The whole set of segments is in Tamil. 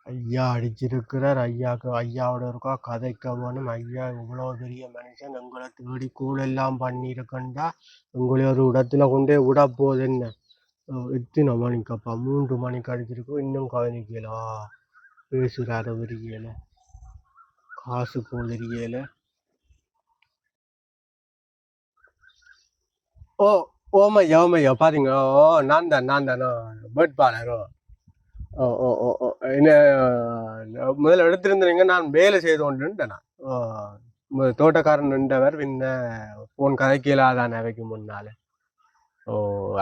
ஐயா அடிச்சிருக்கிறார். ஐயாவோட இருக்கா கதைக்க வேணும். ஐயா இவ்வளோ பெரிய மனுஷன் எங்களை தேடி கூழெல்லாம் பண்ணியிருக்கண்டா உங்களை ஒரு இடத்துல கொண்டே விட போகுது என்ன. எத்தனை மணிக்கப்பா 3 மணிக்கு அடிச்சிருக்கு இன்னும் கவனிக்கலா பேசுகிறார தெரியல காசு போதிரியல. ஓ ஓமையா ஓமையா பாருங்க. ஓ நான் தானோ வேட்பாளரோ. ஓ ஓ ஓ ஓ என்ன முதல்ல எடுத்திருந்தீங்க. நான் வேலை செய்து கொண்டுட்டேன். தோட்டக்காரன் நின்றவர் பின்ன போன் கதைக்கலாதானே அவைக்கு முன்னால. ஓ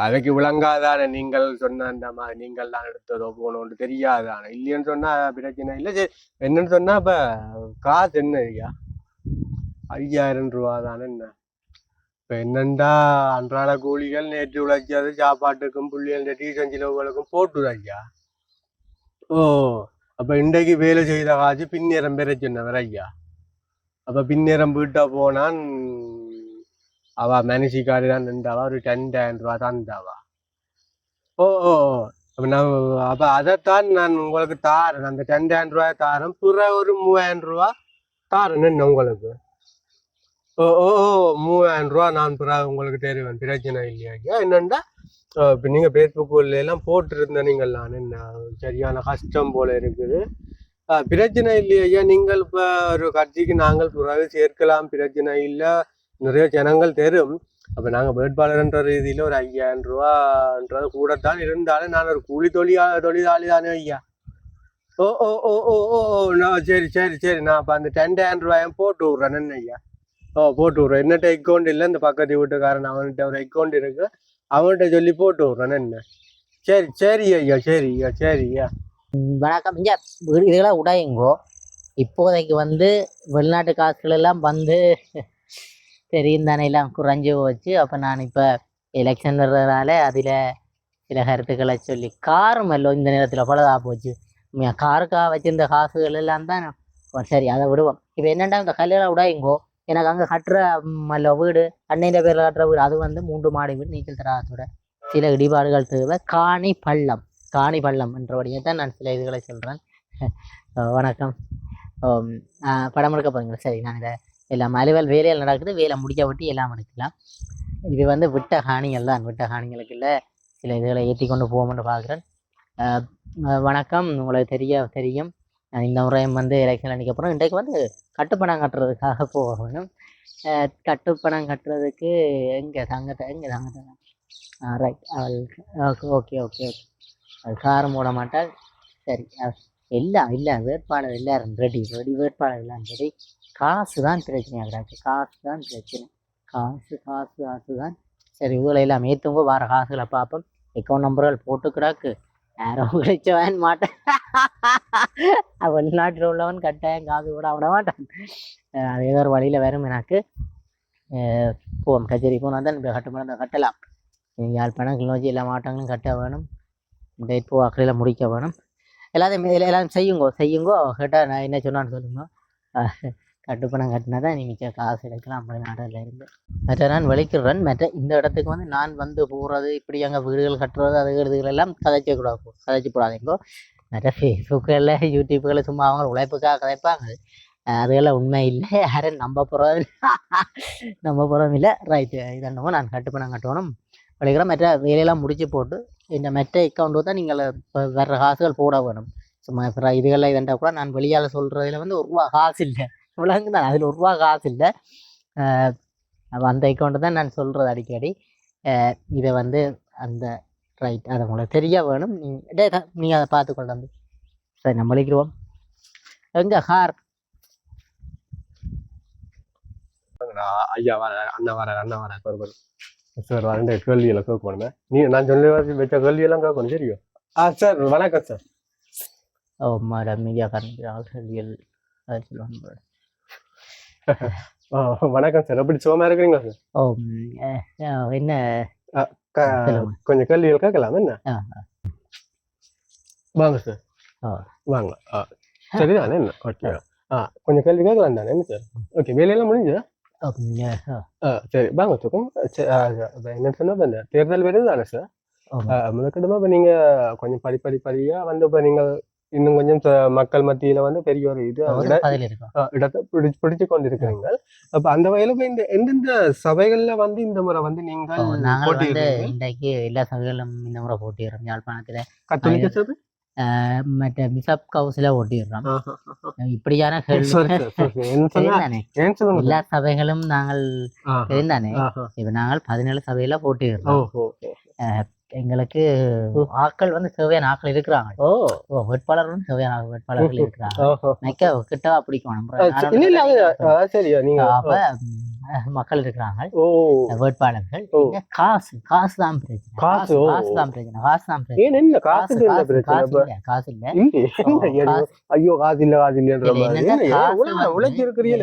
அவைக்கு விளங்காதானே நீங்கள் சொன்ன அந்த மாதிரி நீங்கள் தான் எடுத்ததோ போனோன்னு தெரியாதானே. இல்லைன்னு சொன்னா பிரச்சனை இல்லை. சரி என்னன்னு சொன்னா இப்ப காசு என்ன ஐயா 5000 ரூபா தானே என்ன. இப்ப என்னண்டா அன்றாட கூலிகள் நேற்று உழைச்சது சாப்பாட்டுக்கும் புள்ளிகள் டியூஷன் செலவுகளுக்கும் போட்டுது ஐயா. ஓ அப்ப இன்றைக்கு வேலை செய்த காசு பின்னேரம் பிரச்சனை ஐயா. அப்ப பின்னேரம் வீட்டை போனான் அவ மனுஷிக்காரி தான் நின்றாவா ஒரு 10,000 ரூபா தான் இருந்தாவா. ஓ ஓ அப்ப நான் அப்ப அதைத்தான் நான் உங்களுக்கு தாரேன். அந்த 10,000 ரூபாய் தாரேன். புற ஒரு 3000 ரூபா தாரேன் என்ன உங்களுக்கு. ஓ ஓ ஓ 3000 ரூபா நான் புற உங்களுக்கு தெரிவேன் பிரச்சனை இல்லையா. என்னண்டா இப்போ நீங்கள் ஃபேஸ்புக்கில் எல்லாம் போட்டிருந்த நீங்கள் நான் என்ன சரியான கஷ்டம் போல இருக்குது. பிரச்சனை இல்லையா. நீங்கள் இப்போ ஒரு கட்சிக்கு நாங்கள் பிறகு சேர்க்கலாம் பிரச்சனை இல்லை. நிறைய ஜனங்கள் தெரியும். அப்போ நாங்கள் வேட்பாளர்ன்ற ரீதியில் ஒரு 5000 ரூபான்றது கூடத்தான் இருந்தாலும் நான் ஒரு கூலி தொழிலாளி தானே ஐயா. ஓ ஓ ஓ ஓ ஓ ஓ நான் சரி நான் அப்போ அந்த 10,000 ரூபாயும் போட்டு விட்றேன் என்ன ஐயா. ஓ போட்டு விட்றேன். என்னட்ட அக்கௌண்ட் இல்லை. இந்த பக்கத்து வீட்டுக்காரன் அவன்கிட்ட ஒரு அக்கௌண்ட் இருக்கு. அவன்கிட்ட சொல்லி போட்டு விட்றேன் என்ன. சரி ஐயா சரியா. வணக்கம். இங்கே இதெல்லாம் உடையுங்கோ. இப்போதைக்கு வந்து வெளிநாட்டு காசுகள் எல்லாம் வந்து தெரியும் தானே எல்லாம் குறைஞ்சி போச்சு. அப்போ நான் இப்போ எலெக்ஷன் வர்றதுனால அதில் சில கருத்துக்களை சொல்லி காரும் எல்லாம் இந்த நேரத்தில் பலதாக போச்சு. காருக்காக வச்சிருந்த காசுகள் எல்லாம் தான் சரி அதை விடுவோம். இப்போ என்னென்னா இந்த கல்யாணம் உடையுங்கோ. எனக்கு அங்கே கட்டுற மல்ல வீடு அன்னையின் பேரில் கட்டுற வீடு அது வந்து 3 மாடி வீடு நீச்சல் தராதோட சில இடிபாடுகள் தேவை. காணி பள்ளம் என்றபடியே தான் நான் சில இதுகளை சொல்கிறேன். வணக்கம். படம் எடுக்க போகிறீங்களா? சரி நான் இதை எல்லாம் அலுவல் வேலையில் நடக்குது. வேலை முடிக்க விட்டு எல்லாம் எடுக்கலாம். இது வந்து விட்ட காணிகள் தான். விட்ட காணிகளுக்கு இல்லை சில இதுகளை ஏற்றி கொண்டு போகும்னு பார்க்குறேன். வணக்கம். உங்களுக்கு தெரியும் இந்த முறையும் வந்து எலெக்ஷன் அன்றைக்கி அப்புறம் இன்றைக்கு வந்து கட்டுப்பணம் கட்டுறதுக்காக போக வேணும். கட்டுப்பணம் கட்டுறதுக்கு எங்கே தங்கத்தை ரைட் அவள் ஓகே அது காரம் போட மாட்டாள். சரி எல்லாம் இல்லை வேட்பாளர் எல்லாரும் ரெடி வேட்பாளர் எல்லாம் ரெடி. காசு தான் பிரச்சனையாக கிடக்கு. காசு தான் பிரச்சனை. காசு தான். சரி இவ்வளோ எல்லாம் ஏற்றுங்க. வர காசுகளை பார்ப்போம். அக்கௌண்ட் நம்பர்கள் போட்டு கிடக்கு. யாரும் கிடைச்சவன் மாட்டேன். வெளிநாட்டில் உள்ளவன் கட்டாயம் காசு விட மாட்டான். அது ஏதோ ஒரு வழியில் வரும். எனக்கு போவோம். கச்சேரி போனால் தான் இப்போ கட்டுப்பணம் கட்டலாம். யாழ்ப்பாணம் கிளிநொச்சி எல்லா மாவட்டங்களும் கட்ட வேணும். டேட் வாக்கில் முடிக்க வேணும். எல்லாத்தையும் செய்யுங்கோ. கேட்டால் நான் என்ன சொன்னான்னு சொல்லுங்க. கட்டுப்பணம் கட்டினா தான் நீ மிச்சம் காசு எடுக்கலாம். அப்படி நாட்டில் இருந்து மற்ற நான் வலிக்கிறேன். மற்ற இந்த இடத்துக்கு வந்து நான் வந்து போகிறது இப்படி அங்கே வீடுகள் கட்டுறது அது இதுகளெல்லாம் கதைச்சி போடாதீங்கோ. மற்ற ஃபேஸ்புக்கில் யூடியூப்புகளில் சும்மா அவங்க உழைப்புக்காக கதைப்பாங்க. அதுகெல்லாம் உண்மை இல்லை. யாரும் நம்ப போகிறதும் இல்லை. ரைட்டு இதென்னமோ நான் கட்டுப்பணம் கட்டணும் வலிக்கிறேன். மற்ற வேலையெல்லாம் முடிச்சு போட்டு இந்த மற்ற அக்கௌண்ட்டு தான் நீங்கள் இப்போ வர்ற காசுகள் போட வேணும். சும்மா இப்போ இதுகளில் இதெண்டா கூட நான் வெளியால் சொல்கிறதுல வந்து 1 ரூபா காசு இல்லை. விலங்கு தான் அதில் 1 ரூபா காசு இல்லை. அந்த அக்கௌண்ட்டு தான் நான் சொல்கிறது அடிக்கடி. இதை வந்து அந்த ரைட் அதை உங்களுக்கு தெரிய வேணும். நீங்கள் அதை பார்த்துக்கொள்ள. சரி நம்ம வலிக்கிறோம். எங்கே கார் ஐயா அண்ணா வர சார் வரண்ட கேள்வியெல்லாம் கேட்கணுமே. நான் சொல்லி வச்ச கேள்வியெல்லாம் கேட்கணும். சரியும். சார் வணக்கம் சார். ஓ மேடம் மீடியா கேள்விகள் அதை சொல்லுவாங்க. வணக்கம் சார். எப்படி சுகமா இருக்கிறீங்களா சார்? ஓ என்ன கொஞ்சம் கேள்விகள் கேட்கலாம் என்ன? வாங்க சார் வாங்க. சரிதானே என்ன? ஓகே கொஞ்சம் கேள்வி கேட்கலாம் தானே என்ன சார்? ஓகே வேலையெல்லாம் முடிஞ்சதா? சரி வாங்க சுகம். என்ன சொன்னா இந்த தேர்தல் வருது தானே சார்? முதற்கட்டமா இப்போ நீங்கள் கொஞ்சம் படிப்படியாக வந்து இப்போ நீங்கள் இன்னும் கொஞ்சம் மக்கள் மத்தியில வந்து பெரிய ஒரு இது பதில் இருக்கும். இடத்தை பிடிச்சு கொண்டிருக்கிறீங்க. அப்ப அந்த வகையில போய் இந்த எந்தெந்த சபைகள்ல வந்து இந்த முறை வந்து நீங்கள் நாங்கள் வந்து இன்றைக்கு எல்லா சபைகளும் இந்த முறை போட்டிடுறோம். யாழ்ப்பாணத்துல கத்தோலிக்க சபை மற்ற பிஷப் கவுன்சில ஓட்டிடுறோம். இப்படியான எல்லா சபைகளும் நாங்கள் தெரிந்தானே. இப்ப நாங்கள் 17 சபையில போட்டிடுறோம். எங்களுக்கு ஆட்கள் வந்து தேவையான ஆட்கள் இருக்கிறாங்க. வேட்பாளர்களும் தேவையான வேட்பாளர்கள் இருக்கிறாங்க. கிட்ட பிடிக்கும் மக்கள் இருக்கிறாங்க. வேட்பாளர்கள் காசு தான் பிரச்சனை. காசு தான் பிரச்சனை. காசு இல்ல.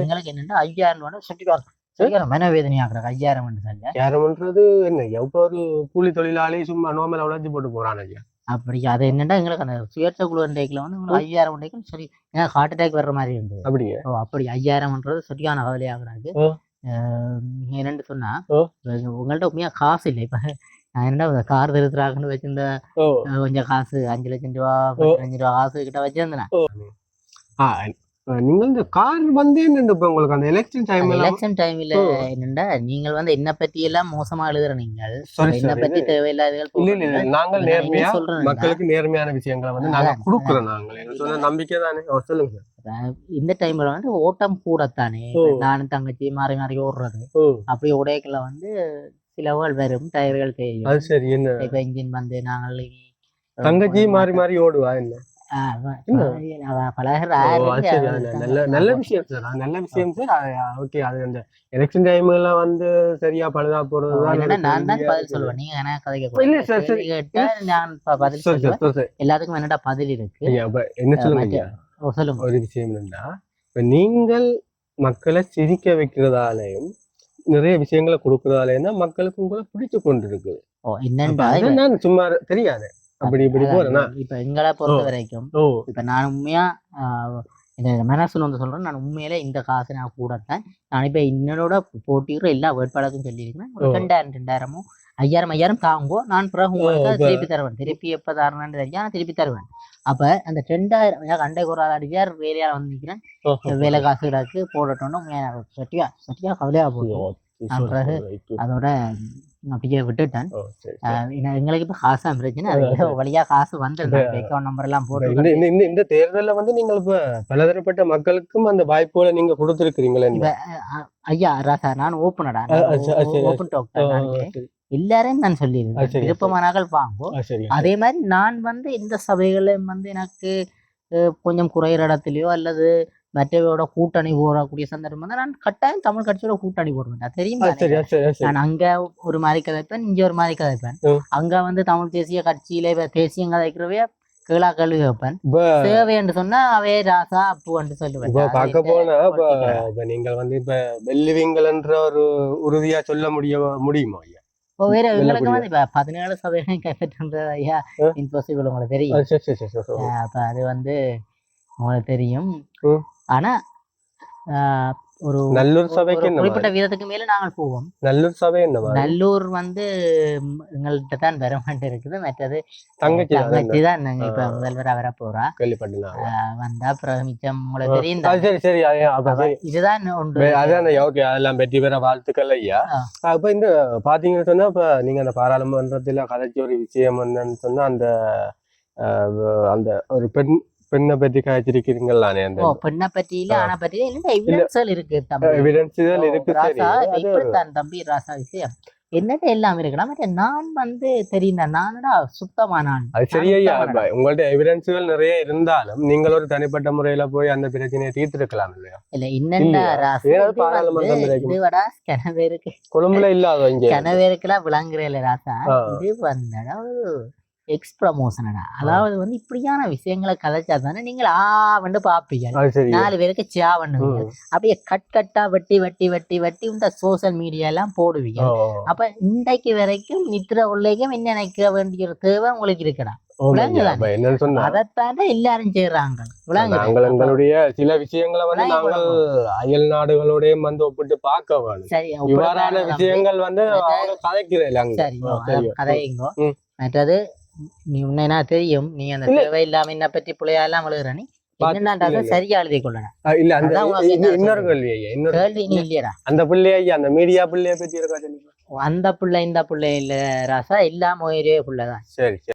எங்களுக்கு என்னன்னா 5000 ரூபாய் சுட்டிக்காரம் சரியான மனவேதனையாக்குறாங்க. 5000 என்ன எவ்வளவு கூலி தொழிலாளி சும்மா நோமல உழைச்சு போட்டு போறான் ஐயா. அப்படி அது என்னன்னா எங்களுக்கு அந்த சுயேட்சை குழு டேக்கில் வந்து 5000 டேக்கும் சரி ஏன்னா ஹார்ட் அட்டாக் வர்ற மாதிரி இருந்தது. அப்படியே அப்படி 5000ன்றது சரியான கவலையாகிறாங்க. என்னன்னு சொன்னா உங்கள்ட்ட உண்மையா காசு இல்லை. இப்ப நான் என்ன கார் திருத்துறாங்கன்னு வச்சிருந்த கொஞ்சம் காசு 5 லட்சம் ரூபா 15 ரூபா காசு கிட்ட வச்சிருந்தேன். நீங்கள் இந்த கார் வந்து என்னண்டு உங்களுக்கு அந்த எலெக்ஷன் டைம்ல என்னண்டா நீங்கள் வந்து என்ன பத்தி எல்லாம் மோசமா எழுதுற நீங்கள் என்ன பத்தி தேவையில்லாத நாங்கள் நேர்மையா மக்களுக்கு நேர்மையான விஷயங்களை வந்து நாங்க கொடுக்குறோம். நாங்கள் சொன்ன நம்பிக்கை தானே. சொல்லுங்க. இந்த டைம்ல வந்து ஓட்டம் கூடத்தானே நானும் தங்கச்சி மாறி மாறி ஓடுறது. அப்படி உடையக்குள்ள வந்து சிலவுகள் வரும் டயர்கள் தெரியும். அது சரி. என்ன இப்ப இன்ஜின் வந்து நாங்கள் தங்கச்சி மாறி மாறி ஓடுவா என்ன நல்ல விஷயம் சார். நல்ல விஷயம் சார். ஓகே. அது அந்த எலெக்ஷன் டைம்ல வந்து சரியா பழுதா போறது நான் தான் பதில் சொல்லுவேன். நீங்க என்ன கதைக்க நான் பதில் சொல்லுவேன். எல்லாத்துக்கும் என்னடா பதில் இருக்கு. என்ன சொல்லுங்க சொல்லுங்க. ஒரு விஷயம் என்னன்னா நீங்கள் மக்களை சிரிக்க வைக்கிறதாலையும் நிறைய விஷயங்களை கொடுக்கறதாலேயும் தான் மக்களுக்கும் கூட பிடிச்சு கொண்டு இருக்குது. என்னன்னா சும்மா தெரியாது. அப்படி இப்படி போறேன்னா இப்ப எங்களை பொறுத்த வரைக்கும் இப்ப நான் உண்மையா மனசுல வந்து சொல்றேன். நான் உண்மையில இந்த காசு நான் கூடத்தான் நான் இப்ப என்னோட போட்டிக்கிற எல்லா வேட்பாளருக்கும் சொல்லியிருக்கேன். 2000 5000 தாங்கோ நான் பிறகு உங்களுக்கு திருப்பி தருவேன். திருப்பி எப்ப தரணும்னு தெரிஞ்சா நான் திருப்பி தருவேன். அப்ப அந்த 2000 அண்டை ஒரு அடிச்சார் வேலையால வந்து நிக்கிறேன். வேலை காசு கிடாக்கு போடட்டோம்னா சட்டியா கவலையா போடுவோம். நான் பிறகு அதோட அப்படியே விட்டுட்டேன். எங்களுக்கு இப்ப காசா பிரச்சனை. அது வழியா காசு வந்து அக்கௌண்ட் நம்பர் எல்லாம் போட்டு இந்த தேர்தலில் வந்து நீங்கள் இப்ப பலதரப்பட்ட மக்களுக்கும் அந்த வாய்ப்புகளை நீங்க கொடுத்துருக்கீங்களே. ஐயா ராசா நான் ஓப்பனடா ஓப்பன் டாக் எல்லாரையும் நான் சொல்லியிருக்கேன். விருப்பமானார்கள் வாங்கும். அதே மாதிரி நான் வந்து இந்த சபைகளையும் வந்து எனக்கு கொஞ்சம் குறையிற இடத்துலயோ அல்லது மற்றவையோட கூட்டணி போடக்கூடிய சந்தர்ப்பம் தான் நான் கட்டாயம் தமிழ் கட்சியோட கூட்டணி போடுவேன். தெரியுமா? நான் அங்க ஒரு மாதிரி கதைப்பேன், இங்க ஒரு மாதிரி கதைப்பேன். அங்க வந்து தமிழ் தேசிய கட்சியில தேசியம் கதைக்கிறவே கேளா கேள்வி வைப்பேன். சேவை என்று சொன்னா அவே ராசா அப்பு என்று சொல்லுவேன். பார்க்க போனா நீங்கள் வந்து இப்ப வெல்லுவீங்கள் என்ற ஒரு உறுதியா சொல்ல முடியுமா ஐயா? வேற எங்களுக்கு வந்து இப்ப 17 சபைகளையும் கைப்பற்றுறது ஐயா இம்பாசிபிள். உங்களுக்கு தெரியும். அப்ப அது வந்து உங்களுக்கு தெரியும். ஆனா ஒரு நல்லூர் சபைக்கு குறிப்பிட்ட வீதத்துக்கு மேல நாங்கள் போவோம். நல்லூர் சபை என்ன? நல்லூர் வந்து எங்கள்கிட்ட தான் வர மாட்டே இருக்குது. மற்றது தங்கச்சி தான் இப்ப முதல்வரா வர போறா. வந்தா பிறகு மிச்சம் உங்களுக்கு தெரியும். இதுதான் ஒன்று. அதெல்லாம் வெற்றி பெற வாழ்த்துக்கள் ஐயா. அப்ப இந்த பாத்தீங்கன்னு சொன்னா இப்ப நீங்க அந்த பாராளுமன்றத்துல கதைச்ச ஒரு விஷயம் என்னன்னு சொன்னா அந்த அந்த ஒரு பெண்ணை பற்றி காய்ச்சிருக்கீங்களானே. அந்த பெண்ணை பற்றி இல்ல ஆனா பற்றி எவிடன்ஸ்கள் இருக்கு தம்பி ராசா. விஷயம் என்னட்ட எல்லாம் இருக்கலாம். நான் வந்து தெரியுதா நானடா சுத்தமானான். அது சரியா. உங்கள்ட்ட எவிடன்ஸ்கள் நிறைய இருந்தாலும் நீங்கள் ஒரு தனிப்பட்ட முறையில போய் அந்த பிரச்சனையை தீர்த்திருக்கலாம் இல்லையா? இல்ல என்னண்டா ராசா இதுவடா கனவேருக்கு கொழும்புல இல்லாத கனவேருக்குலாம் விளங்குறேன் ராசா. இது வந்தடா எக்ஸ் ப்ரமோஷனடா. அதாவது வந்து இப்படியான விஷயங்களை கதைச்சா தானே நீங்கள் வந்து பாப்பீங்க. 4 பேருக்கு சா பண்ணுவீங்க. அப்படியே கட்டா வெட்டி வெட்டி வெட்டி வெட்டி இந்த சோசியல் மீடியா எல்லாம் போடுவீங்க. அப்ப இன்றைக்கு வரைக்கும் நித்திர உள்ளேக்கும் என்ன நினைக்க வேண்டிய ஒரு தேவை உங்களுக்கு இருக்கடா. அதைத்தானே எல்லாரும் செய்யறாங்க. எங்களுடைய சில விஷயங்களை வந்து நாங்கள் அயல் நாடுகளோடையும் வந்து ஒப்பிட்டு பார்க்க வேணும். இவ்வாறான விஷயங்கள் வந்து கதைக்கிறேன். கதைங்கோ. மற்றது நீ உன்னை தெரியும் நீ அந்த தேவை இல்லாம என்ன பற்றி பிள்ளையெல்லாம் எழுதுற நீ என்னன்னா சரியா எழுதி கொள்ளணும். இல்ல அந்த அதான் உனக்கு என்ன இன்னொரு சொல்றது? கேள்வி ஐயா, இன்னொரு கேள்வி நீ இல்லையடா. அந்த பிள்ளைய ஐயா அந்த மீடியா பிள்ளைய பத்தி இருக்கா சொல்லுங்க. அந்த புள்ள இந்த புள்ள இல்ல ராசா, இல்லாம ஒரே புள்ளதான். சரி சரி.